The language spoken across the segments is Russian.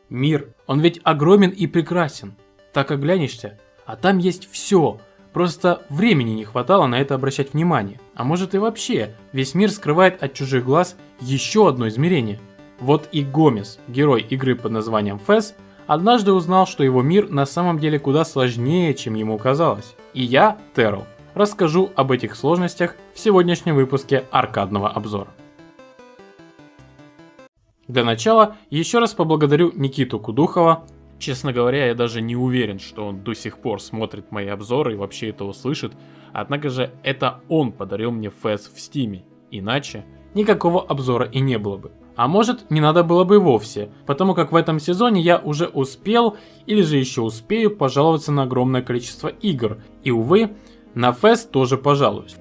Мир, он ведь огромен и прекрасен. Так оглянешься, а там есть все. Просто времени не хватало на это обращать внимание. А может и вообще, весь мир скрывает от чужих глаз еще одно измерение. Вот и Гомес, герой игры под названием Fez, однажды узнал, что его мир на самом деле куда сложнее, чем ему казалось. И я, Терл, расскажу об этих сложностях в сегодняшнем выпуске аркадного обзора. Для начала еще раз поблагодарю Никиту Кудухова. Честно говоря, я даже не уверен, что он до сих пор смотрит мои обзоры и вообще это услышит. Однако же это он подарил мне Fez в Стиме. Иначе никакого обзора и не было бы. А может, не надо было бы вовсе, потому как в этом сезоне я уже успел или же еще успею пожаловаться на огромное количество игр. И увы, на Fez тоже пожалуюсь.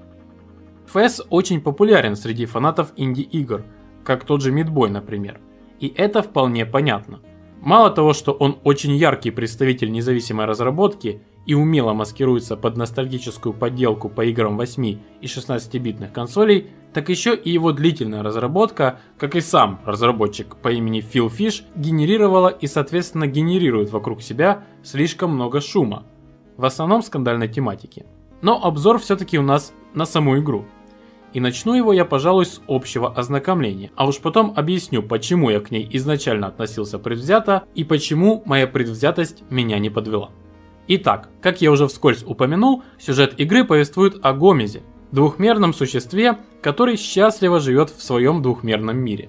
Fez очень популярен среди фанатов инди-игр, как тот же Meat Boy, например. И это вполне понятно. Мало того, что он очень яркий представитель независимой разработки и умело маскируется под ностальгическую подделку по играм 8 и 16-битных консолей, так еще и его длительная разработка, как и сам разработчик по имени Phil Fish, генерировала и соответственно генерирует вокруг себя слишком много шума, в основном скандальной тематики. Но обзор все-таки у нас на саму игру. И начну его я, пожалуй, с общего ознакомления, а уж потом объясню, почему я к ней изначально относился предвзято и почему моя предвзятость меня не подвела. Итак, как я уже вскользь упомянул, сюжет игры повествует о Гомезе, двухмерном существе, который счастливо живет в своем двухмерном мире.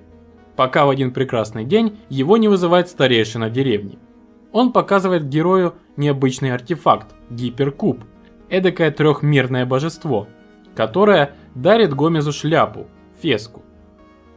Пока в один прекрасный день его не вызывает старейшина деревни. Он показывает герою необычный артефакт – гиперкуб, эдакое трехмерное божество, которое дарит Гомезу шляпу, феску.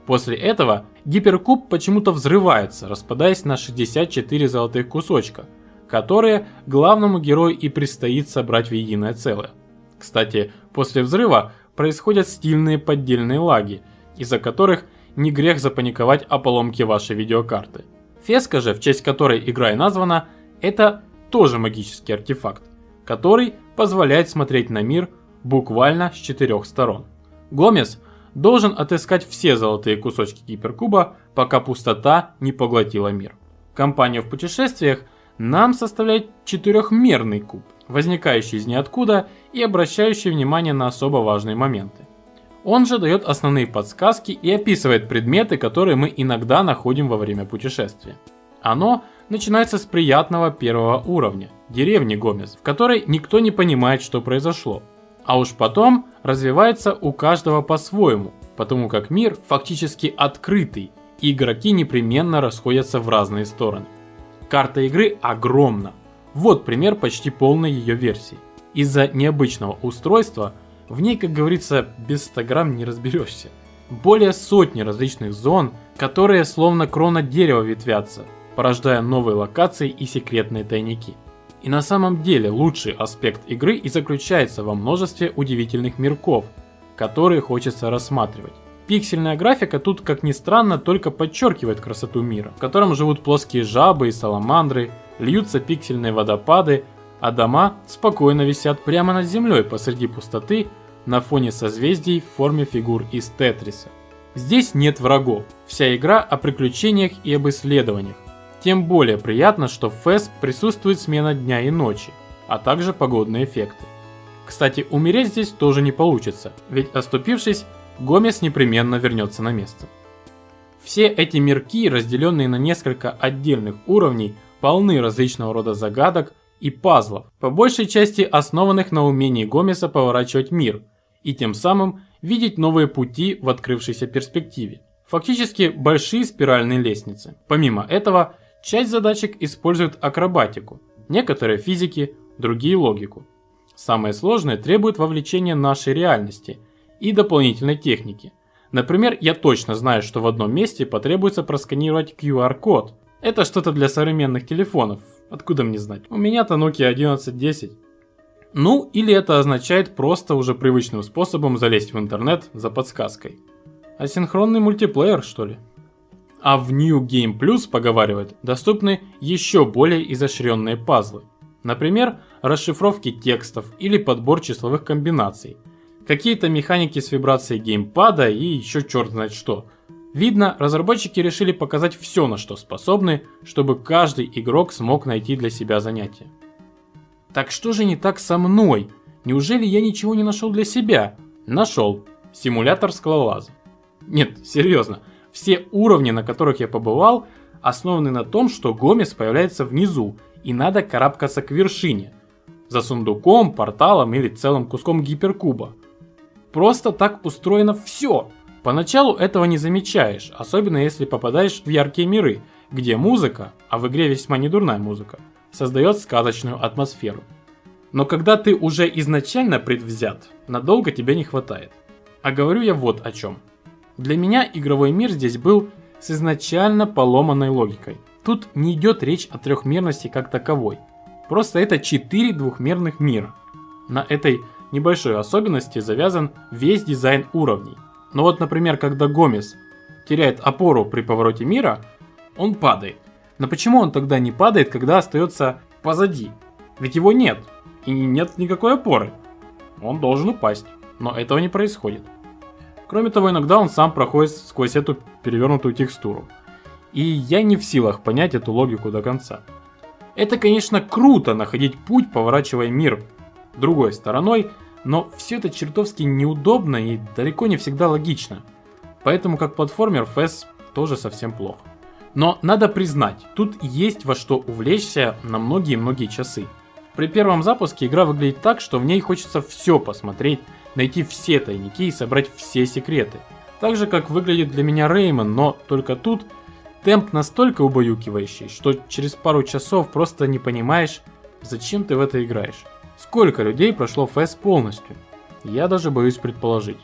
После этого гиперкуб почему-то взрывается, распадаясь на 64 золотых кусочка, которые главному герою и предстоит собрать в единое целое. Кстати, после взрыва происходят стильные поддельные лаги, из-за которых не грех запаниковать о поломке вашей видеокарты. Феска же, в честь которой игра и названа, это тоже магический артефакт, который позволяет смотреть на мир буквально с 4 сторон. Гомес должен отыскать все золотые кусочки гиперкуба, пока пустота не поглотила мир. Компанию в путешествиях нам составляет четырехмерный куб, возникающий из ниоткуда и обращающий внимание на особо важные моменты. Он же дает основные подсказки и описывает предметы, которые мы иногда находим во время путешествия. Оно начинается с приятного первого уровня, деревни Гомес, в которой никто не понимает, что произошло. А уж потом развивается у каждого по-своему, потому как мир фактически открытый, и игроки непременно расходятся в разные стороны. Карта игры огромна. Вот пример почти полной ее версии. Из-за необычного устройства в ней, как говорится, без 100 грамм не разберешься. Более сотни различных зон, которые словно крона дерева ветвятся, порождая новые локации и секретные тайники. И на самом деле лучший аспект игры и заключается во множестве удивительных мирков, которые хочется рассматривать. Пиксельная графика тут, как ни странно, только подчеркивает красоту мира, в котором живут плоские жабы и саламандры, льются пиксельные водопады, а дома спокойно висят прямо над землей посреди пустоты на фоне созвездий в форме фигур из Тетриса. Здесь нет врагов, вся игра о приключениях и об исследованиях. Тем более приятно, что в Fez присутствует смена дня и ночи, а также погодные эффекты. Кстати, умереть здесь тоже не получится, ведь оступившись, Гомес непременно вернется на место. Все эти мирки, разделенные на несколько отдельных уровней, полны различного рода загадок и пазлов, по большей части основанных на умении Гомеса поворачивать мир и тем самым видеть новые пути в открывшейся перспективе. Фактически большие спиральные лестницы. Помимо этого, часть задачек использует акробатику, некоторые физики, другие логику. Самые сложные требуют вовлечения нашей реальности и дополнительной техники. Например, я точно знаю, что в одном месте потребуется просканировать QR-код. Это что-то для современных телефонов, Откуда мне знать? У меня-то Nokia 1110. Ну, или это означает просто уже привычным способом залезть в интернет за подсказкой. Асинхронный мультиплеер, что ли? А в New Game Plus, поговаривают, доступны еще более изощренные пазлы. Например, расшифровки текстов или подбор числовых комбинаций. Какие-то механики с вибрацией геймпада и еще черт знает что. Видно, разработчики решили показать все, на что способны, чтобы каждый игрок смог найти для себя занятие. Так что же не так со мной? Неужели я ничего не нашел для себя? Нашел. Симулятор скалолаза. Нет, серьезно. Все уровни, на которых я побывал, основаны на том, что Гомес появляется внизу, и надо карабкаться к вершине. За сундуком, порталом или целым куском гиперкуба. Просто так устроено все. Поначалу этого не замечаешь, особенно если попадаешь в яркие миры, где музыка, а в игре весьма недурная музыка, создает сказочную атмосферу. Но когда ты уже изначально предвзят, надолго тебя не хватает. А говорю я вот о чем. Для меня игровой мир здесь был с изначально поломанной логикой. Тут не идет речь о трехмерности как таковой. Просто это 4 двухмерных мира. На этой небольшой особенности завязан весь дизайн уровней. Но вот, например, когда Гомес теряет опору при повороте мира, он падает. Но почему он тогда не падает, когда остается позади? Ведь его нет, и нет никакой опоры. Он должен упасть, но этого не происходит. Кроме того, иногда он сам проходит сквозь эту перевернутую текстуру. И я не в силах понять эту логику до конца. Это, конечно, круто находить путь, поворачивая мир другой стороной, но все это чертовски неудобно и далеко не всегда логично. Поэтому как платформер FES тоже совсем плохо. Но надо признать, тут есть во что увлечься на многие-многие часы. При первом запуске игра выглядит так, что в ней хочется все посмотреть, найти все тайники и собрать все секреты. Так же как выглядит для меня Рейман, но только тут темп настолько убаюкивающий, что через пару часов просто не понимаешь, зачем ты в это играешь. Сколько людей прошло FES полностью? Я даже боюсь предположить.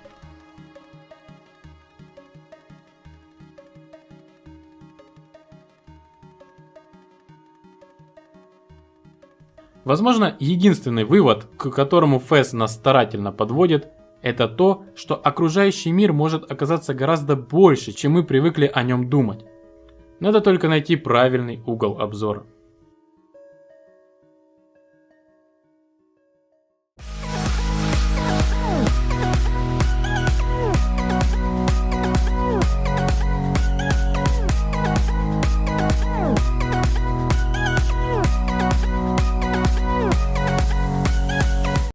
Возможно, единственный вывод, к которому FES нас старательно подводит, это то, что окружающий мир может оказаться гораздо больше, чем мы привыкли о нем думать. Надо только найти правильный угол обзора.